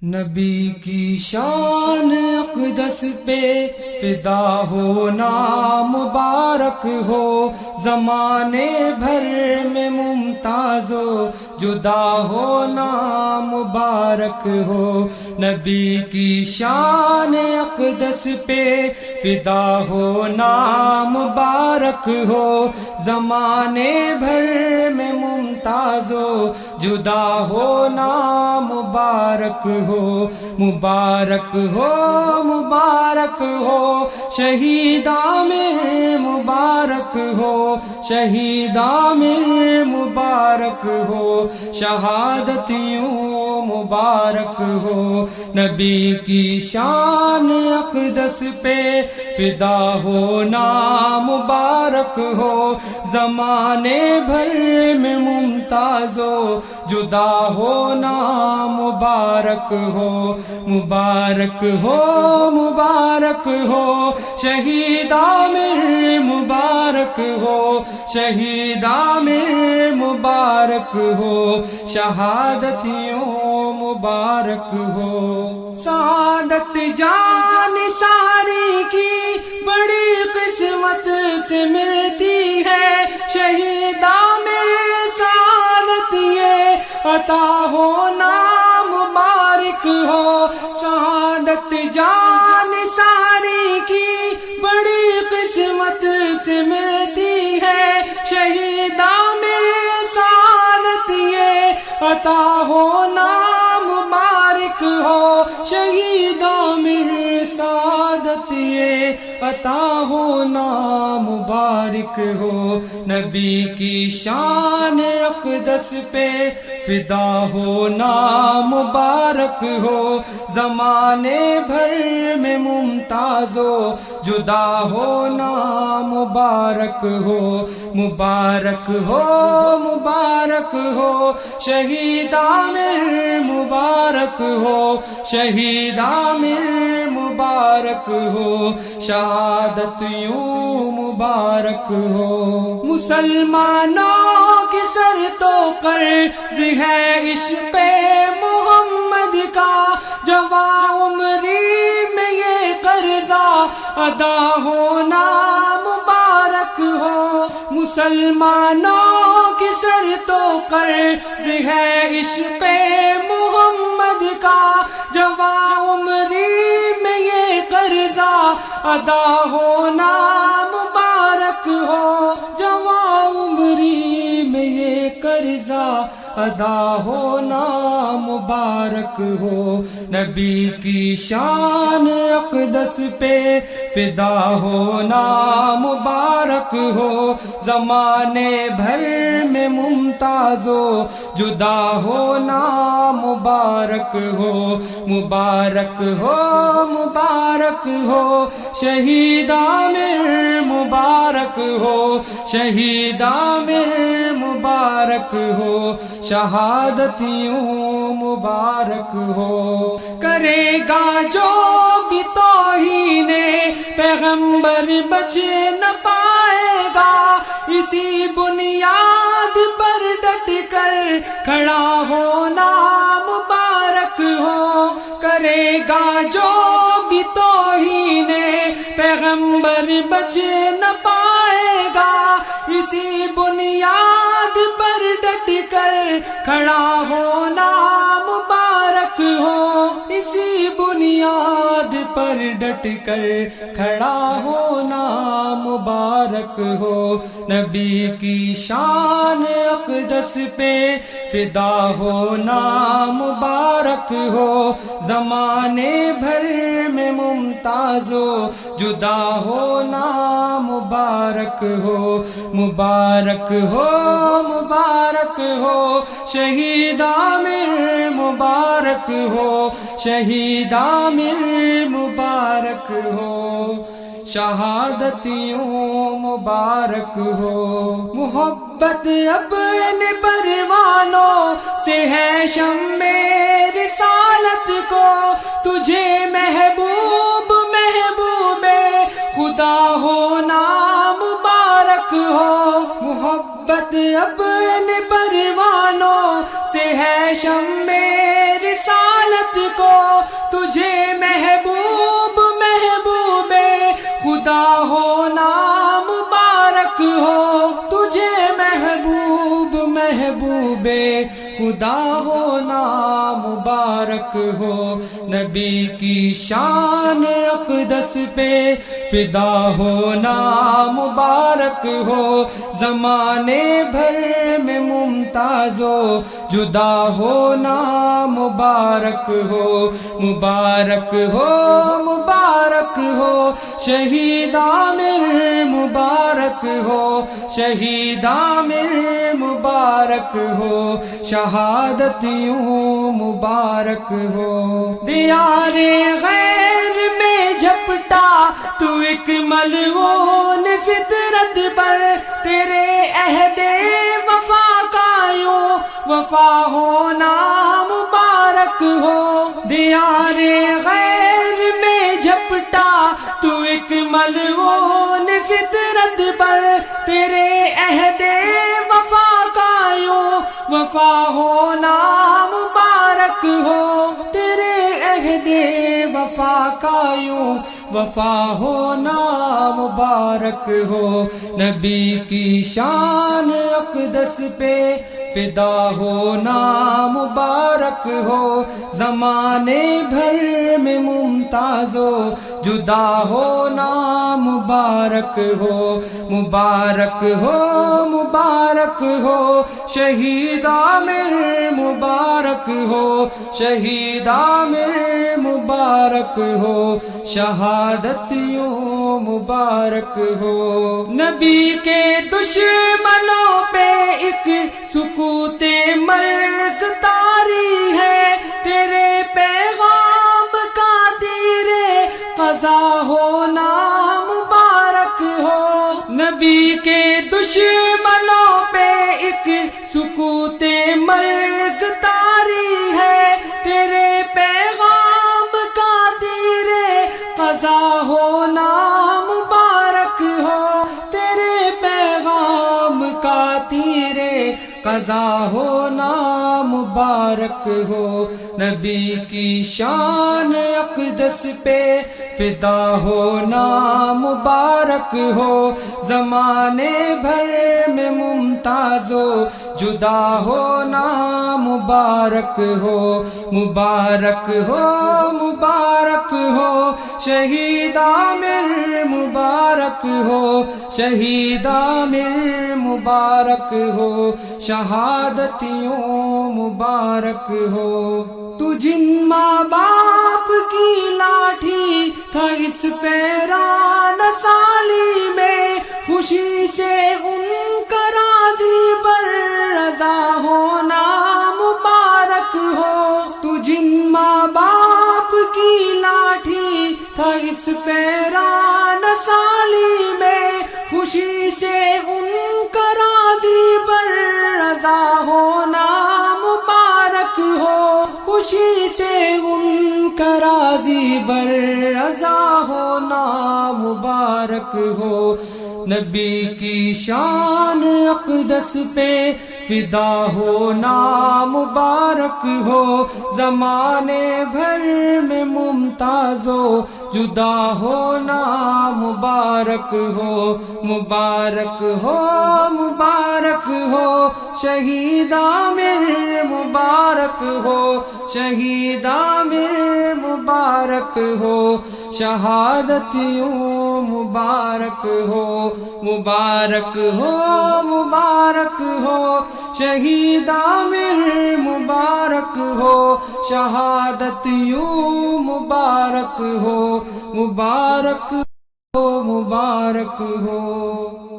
نبی کی شان اقدس پہ فدا ہونا مبارک ہو، زمانے بھر میں ممتاز و جدا ہونا مبارک ہو۔ نبی کی شان اقدس پہ فدا ہونا مبارک ہو، زمانے بھر میں ممتاز و جدا ہونا مبارک ہو۔ مبارک ہو مبارک ہو شہید عامر، مبارک ہو شہید عامر، مبارک ہو شہادت یوں مبارک ہو۔ نبی کی شان اقدس پہ فدا ہونا مبارک ہو، زمانے بھر میں ممتاز و جدا ہونا مبارک ہو۔ مبارک ہو مبارک ہو شہید عامر، مبارک ہو شہید عامر، مبارک ہو شہادت یوں مبارک ہو۔ سعادت جان ساری کی بڑی قسمت سے ملتی ہے، شہید عامر سعادت یہ عطا ہونا مبارک ہو۔ سعادت جان ساری کی بڑی قسمت سے ملتی ہے، شہید عامر سعادت یہ عطا ہونا مبارک ہو۔ شہید عامر سعادت یہ عطا ہونا مبارک ہو۔ نبی کی شان اقدس پہ فدا ہونا مبارک ہو، زمانے بھر میں ممتاز و جدا ہونا مبارک ہو۔ مبارک ہو مبارک ہو شہید عامر، مبارک ہو شہید عامر، مبارک ہو شہادت یوں مبارک ہو۔ مسلمانوں کی سر تو قرض ہے عشق محمد کا، جوان عمری میں یہ قرضہ ادا ہونا مبارک ہو۔ مسلمانوں کی سر تو قرض ہے عشق محمد کا، جوان عمری میں یہ قرضہ ادا ہونا مبارک ہو۔ جوان عمری میں یہ قرضہ ادا ہونا مبارک ہو۔ نبی کی شان اقدس پہ فدا ہونا مبارک ہو، زمانے بھر میں ممتاز و جدا ہونا مبارک ہو۔ مبارک ہو مبارک ہو شہید عامر، مبارک ہو شہید عامر، مبارک ہو شہادت یوں مبارک ہو۔ کرے گا جو بھی توہین پیغمبر بچ نہ پائے گا، اسی بنیاد پر ڈٹ کر کھڑا ہونا مبارک ہو۔ کرے گا جو بھی توہین پیغمبر بچ نہ پائے گا، اسی بنیاد پر ڈٹ کر کھڑا ہونا مبارک ہو۔ اسی بنیاد پر ڈٹ کر کھڑا ہونا مبارک ہو۔ نبی کی شان اقدس پہ فدا ہونا مبارک ہو، زمانے بھر میں ممتاز و جدا ہونا مبارک ہو۔ مبارک ہو مبارک ہو شہید عامر، مبارک ہو شہید عامر، مبارک ہو شہادت یوں مبارک ہو۔ محبت اپنے پروانوں سے ہے شمع رسالت کو، تجھے محبوب محبوب خدا ہونا مبارک ہو۔ محبت اپنے پروانوں سے ہے شمع رسالت کو، مبارک ہو، نبی کی شان اقدس پہ فدا ہونا مبارک ہو، زمانے بھر میں ممتاز و جدا ہونا مبارک ہو، مبارک ہو مبارک ہو، شہید عامر مبارک ہو، شہید عامر مبارک ہو، شہادت یوں مبارک ہو۔ دیار غیر میں جھپٹا تو ایک ملعون فطرت پر، تیرے عہد وفا کا یوں وفا ہونا مبارک ہو۔ دیار غیر میں جھپٹا تو ایک ملعون فطرت پر، تیرے عہد وفا کا یوں وفا ہونا مبارک ہو، تیرے عہد وفا کا یوں وفا ہونا مبارک ہو، نبی کی شان اقدس پہ فدا ہونا مبارک ہو، زمانے بھر میں ممتاز و جدا ہونا مبارک ہو، مبارک ہو مبارک ہو، شہید عامر مبارک ہو، شہید عامر مبارک ہو، شہادت یوں مبارک ہو۔ نبی کے دشمنوں پہ ایک سکوت مرگ طاری ہے، تیرے پیغام کا تیر قضا ہونا مبارک ہو، نبی کے دشمنوں پہ ایک سکوت مرگ طاری ہے، تیرے پیغام کا تیر قضا ہونا مبارک ہو، تیرے پیغام کا تیر قضا ہونا مبارک ہو، نبی کی شان اقدس پہ فدا ہونا مبارک ہو، زمانے بھر میں ممتاز و جدا ہونا مبارک ہو، مبارک ہو مبارک ہو، شہید عامر مبارک ہو، شہید عامر مبارک ہو، شہادت یوں مبارک ہو۔ تو جن ماں باپ کی لاٹھی تھا اس پیران سالی میں، خوشی سے ان کا راضی بر رضا ہونا مبارک ہو، تو جن ماں باپ کی لاٹھی تھا اس پیران سالی میں، خوشی سے ان کا راضی بر رضا ہونا مبارک ہو، خوشی سے ان کا راضی بر رضا ہونا مبارک ہو، نبی کی شان اقدس پہ فدا ہونا مبارک ہو، زمانے بھر میں ممتاز و جدا ہونا مبارک ہو، مبارک ہو مبارک ہو، شہید عامر مبارک ہو، شہید عامر مبارک ہو، شہادت یوں مبارک ہو، مبارک ہو مبارک ہو، شہید عامر مبارک ہو، شہادت یوں مبارک ہو، مبارک ہو مبارک ہو۔